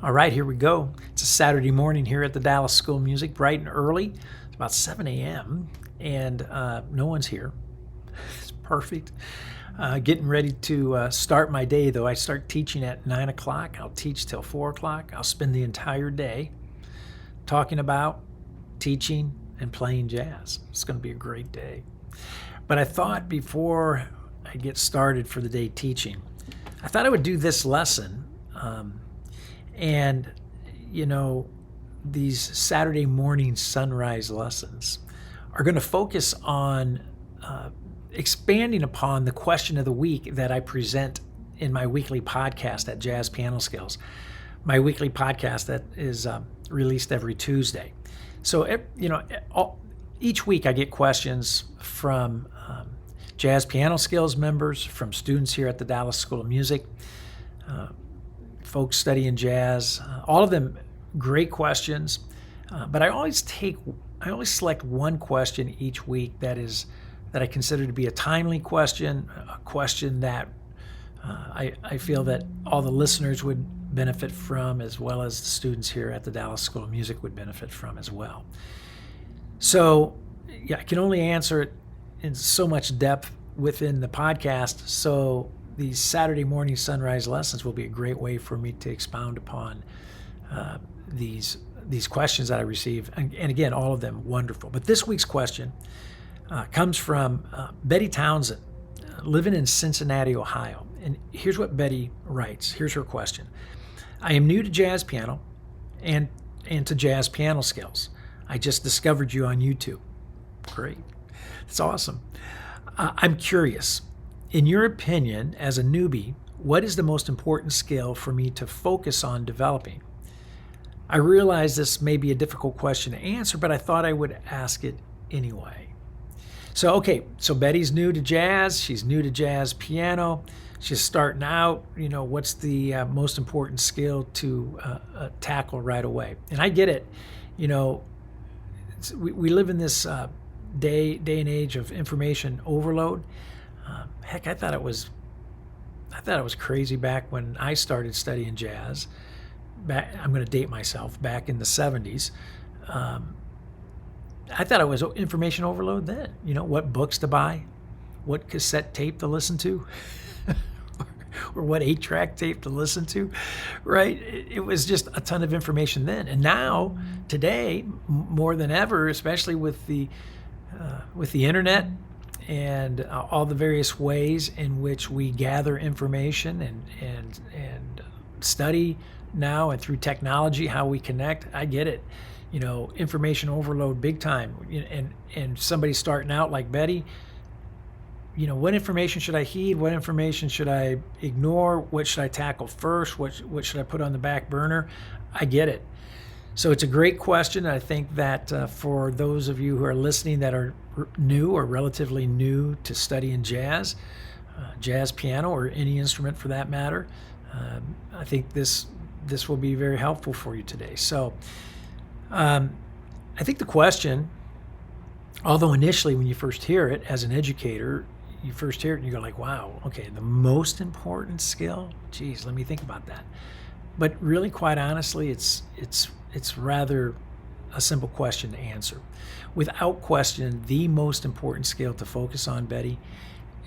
All right, here we go. It's a Saturday morning here at the Dallas School of Music, bright and early. It's about 7 a.m. and no one's here. It's perfect. Getting ready to start my day, though. I start teaching at 9 o'clock. I'll teach till 4 o'clock. I'll spend the entire day talking about, teaching, and playing jazz. It's going to be a great day. But I thought before I get started for the day teaching, I thought I would do this lesson. And, you know, these Saturday morning sunrise lessons are going to focus on expanding upon the question of the week that I present in my weekly podcast at Jazz Piano Skills. My weekly podcast that is released every Tuesday. So, each week I get questions from Jazz Piano Skills members, from students here at the Dallas School of Music, folks studying jazz, all of them great questions. But I always select one question each week that I consider to be a timely question, a question that I feel that all the listeners would benefit from, as well as the students here at the Dallas School of Music would benefit from as well. So, yeah, I can only answer it in so much depth within the podcast. So these Saturday morning sunrise lessons will be a great way for me to expound upon these questions that I receive. And again, all of them wonderful. But this week's question comes from Betty Townsend, living in Cincinnati, Ohio. And here's what Betty writes. Here's her question. I am new to jazz piano and to jazz piano skills. I just discovered you on YouTube. Great. That's awesome. I'm curious. In your opinion, as a newbie, what is the most important skill for me to focus on developing? I realize this may be a difficult question to answer, but I thought I would ask it anyway. So Betty's new to jazz. She's new to jazz piano. She's starting out. What's the most important skill to tackle right away? And I get it. We live in this day and age of information overload. Heck, I thought it was crazy back when I started studying jazz. I'm going to date myself. Back in the 70s, I thought it was information overload then. What books to buy, what cassette tape to listen to, or what 8-track tape to listen to, right? It was just a ton of information then. And now, today, more than ever, especially with the internet and all the various ways in which we gather information and study now, and through technology, how we connect. I get it. Information overload big time. And somebody starting out like Betty, what information should I heed? What information should I ignore? What should I tackle first? What should I put on the back burner? I get it. So it's a great question. I think that for those of you who are listening that are new or relatively new to studying jazz, jazz piano, or any instrument for that matter, I think this will be very helpful for you today. So I think the question, although initially when you first hear it as an educator, you first hear it and you go like, wow, okay, the most important skill? Geez, let me think about that. But really, quite honestly, it's rather a simple question to answer. Without question, the most important skill to focus on, Betty,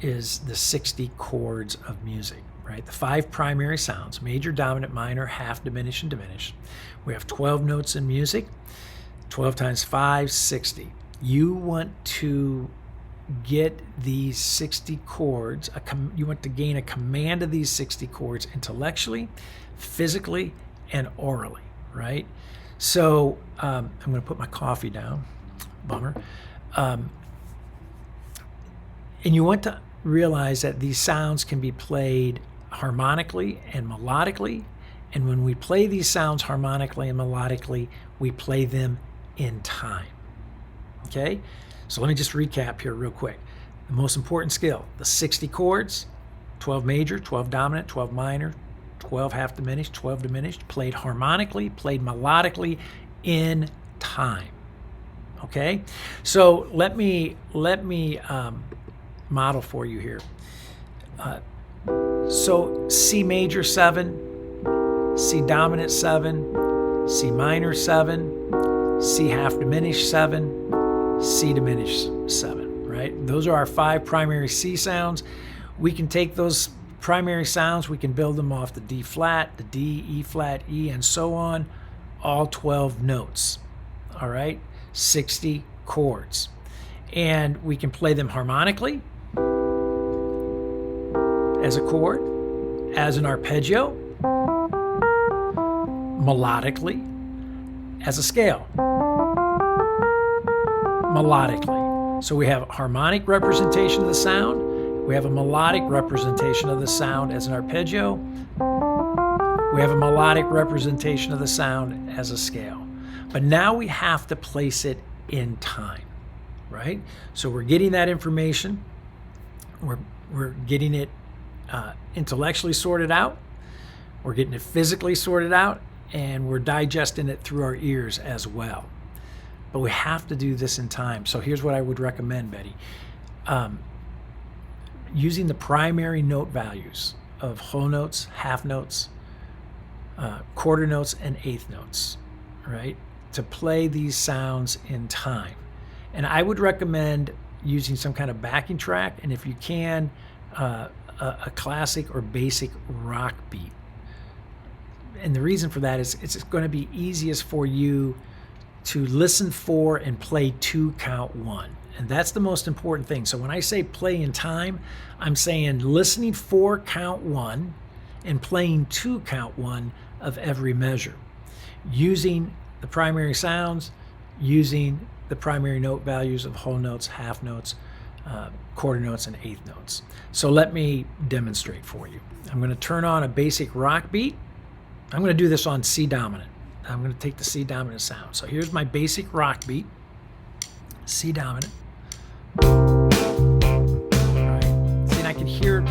is the 60 chords of music, right? The 5 primary sounds: major, dominant, minor, half, diminished, and diminished. We have 12 notes in music. 12 times 5, 60. You want to get these 60 chords, you want to gain a command of these 60 chords intellectually, physically, and aurally, right? So I'm going to put my coffee down. Bummer. And you want to realize that these sounds can be played harmonically and melodically. And when we play these sounds harmonically and melodically, we play them in time. Okay? So let me just recap here real quick. The most important skill, the 60 chords, 12 major, 12 dominant, 12 minor, 12 half diminished, 12 diminished, played harmonically, played melodically in time. Okay? So let me model for you here. So C major 7, C dominant 7, C minor 7, C half diminished 7, C diminished 7, right? Those are our 5 primary C sounds. We can take those primary sounds, we can build them off the D flat, the D, E flat, E, and so on, all 12 notes, all right? 60 chords. And we can play them harmonically as a chord, as an arpeggio, melodically, as a scale, melodically. So we have harmonic representation of the sound, we have a melodic representation of the sound as an arpeggio, we have a melodic representation of the sound as a scale. But now we have to place it in time, right? So we're getting that information, we're getting it intellectually sorted out, we're getting it physically sorted out, and we're digesting it through our ears as well. But we have to do this in time. So here's what I would recommend, Betty. Using the primary note values of whole notes, half notes, quarter notes, and eighth notes, right? To play these sounds in time. And I would recommend using some kind of backing track, and if you can, a classic or basic rock beat. And the reason for that is it's going to be easiest for you to listen for and play to count 1. And that's the most important thing. So when I say play in time, I'm saying listening for count 1 and playing to count 1 of every measure. Using the primary sounds, using the primary note values of whole notes, half notes, quarter notes, and eighth notes. So let me demonstrate for you. I'm going to turn on a basic rock beat. I'm going to do this on C dominant. I'm going to take the C dominant sound. So here's my basic rock beat, C dominant. All right. See, and I can hear,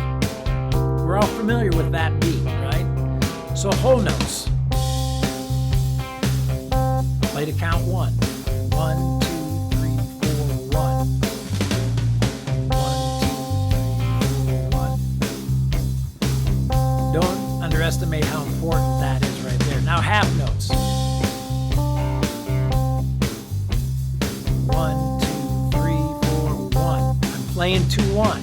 we're all familiar with that beat, right? So whole notes. Play to count 1. 1, 2, 3, 4, 1. 1, 2, 3, 4, 1. Don't underestimate how important that is right there. Now half notes. 1, 2, 3, 4, 1. I'm playing 2, 1.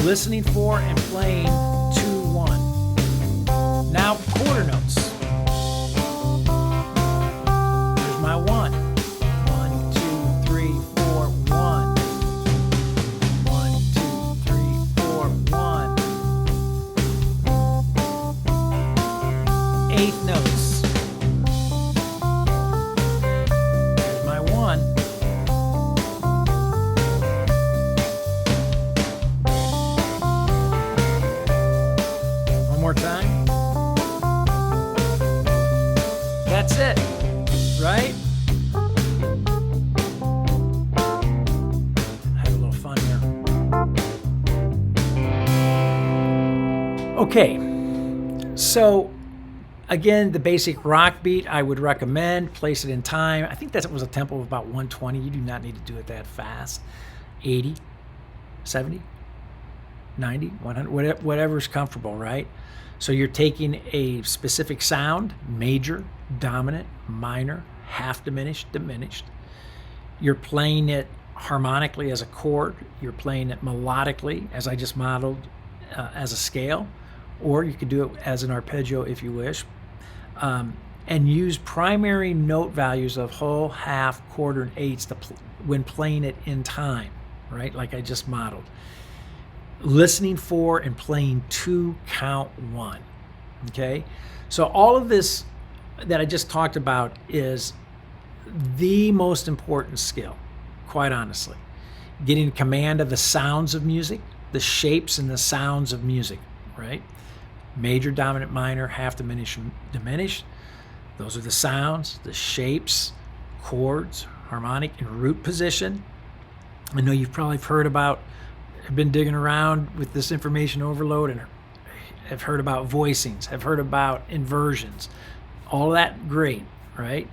Listening for and playing 2, 1. Now quarter notes. Here's my 1. 1, 2, 3, 4, 1. 1, 2, 3, 4, 1. Eighth notes. Here's my 1. One more time. That's it, right? Have a little fun here. Okay, so again, the basic rock beat I would recommend, place it in time. I think that was a tempo of about 120. You do not need to do it that fast. 80, 70, 90, 100, whatever's comfortable, right? So you're taking a specific sound, major, dominant, minor, half diminished, diminished. You're playing it harmonically as a chord. You're playing it melodically, as I just modeled, as a scale. Or you could do it as an arpeggio if you wish. And use primary note values of whole, half, quarter, and eighths when playing it in time, right? Like I just modeled. Listening for and playing to count 1, okay? So all of this that I just talked about is the most important skill, quite honestly. Getting command of the sounds of music, the shapes and the sounds of music, right? Major, dominant, minor, half diminished, diminished. Those are the sounds, the shapes, chords, harmonic, and root position. I know you've probably heard about, have been digging around with this information overload and have heard about voicings, have heard about inversions. All that great, right?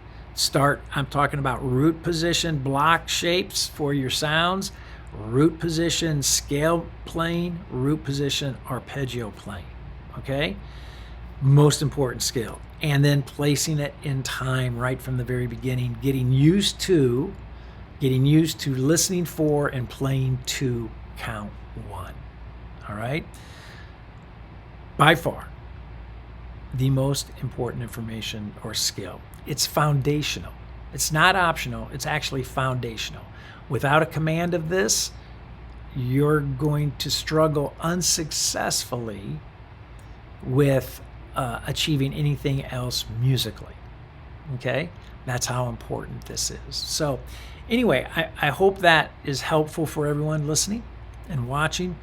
I'm talking about root position, block shapes for your sounds, root position, scale playing, root position, arpeggio playing. okay? Most important skill. And then placing it in time right from the very beginning, getting used to listening for and playing to count one. All right? By far, the most important information or skill. It's foundational. It's not optional, it's actually foundational. Without a command of this, you're going to struggle unsuccessfully with achieving anything else musically. Okay? That's how important this is. So anyway, I hope that is helpful for everyone listening and watching.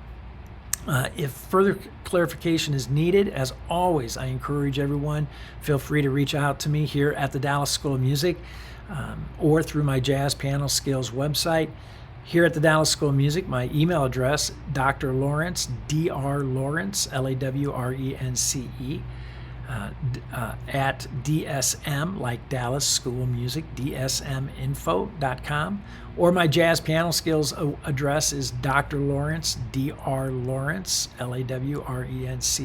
If further clarification is needed, as always, I encourage everyone, feel free to reach out to me here at the Dallas School of Music or through my Jazz Piano Skills website. Here at the Dallas School of Music, my email address, Dr. Lawrence, Dr. Lawrence, Lawrence, at DSM, like Dallas School of Music, dsminfo.com. Or my Jazz Piano Skills address is Dr. Lawrence, Dr. Lawrence, Lawrence,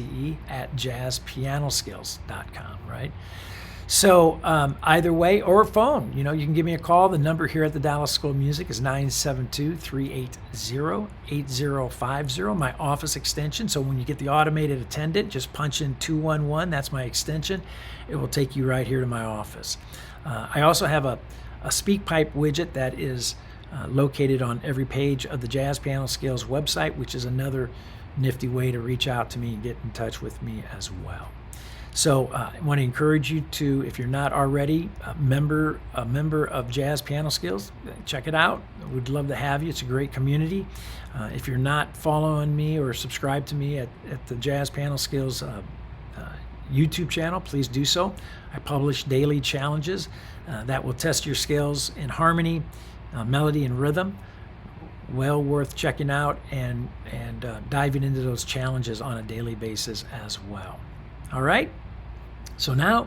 at jazzpianoskills.com, right? So either way, or phone, you can give me a call. The number here at the Dallas School of Music is 972-380-8050, my office extension. So when you get the automated attendant, just punch in 211. That's my extension. It will take you right here to my office. I also have a SpeakPipe widget that is located on every page of the Jazz Piano Skills website, which is another nifty way to reach out to me and get in touch with me as well. So I want to encourage you to, if you're not already a member of Jazz Piano Skills, check it out. We'd love to have you. It's a great community. If you're not following me or subscribed to me at the Jazz Piano Skills YouTube channel, please do so. I publish daily challenges that will test your skills in harmony, melody, and rhythm. Well worth checking out and diving into those challenges on a daily basis as well. All right? So now,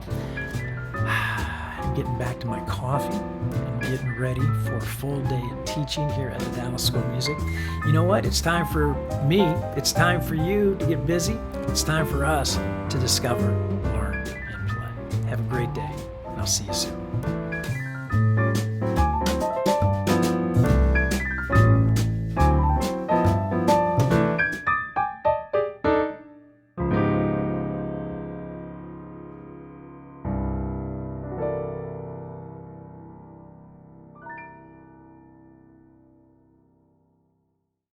I'm getting back to my coffee and getting ready for a full day of teaching here at the Dallas School of Music. You know what? It's time for me. It's time for you to get busy. It's time for us to discover, learn, and play. Have a great day, and I'll see you soon.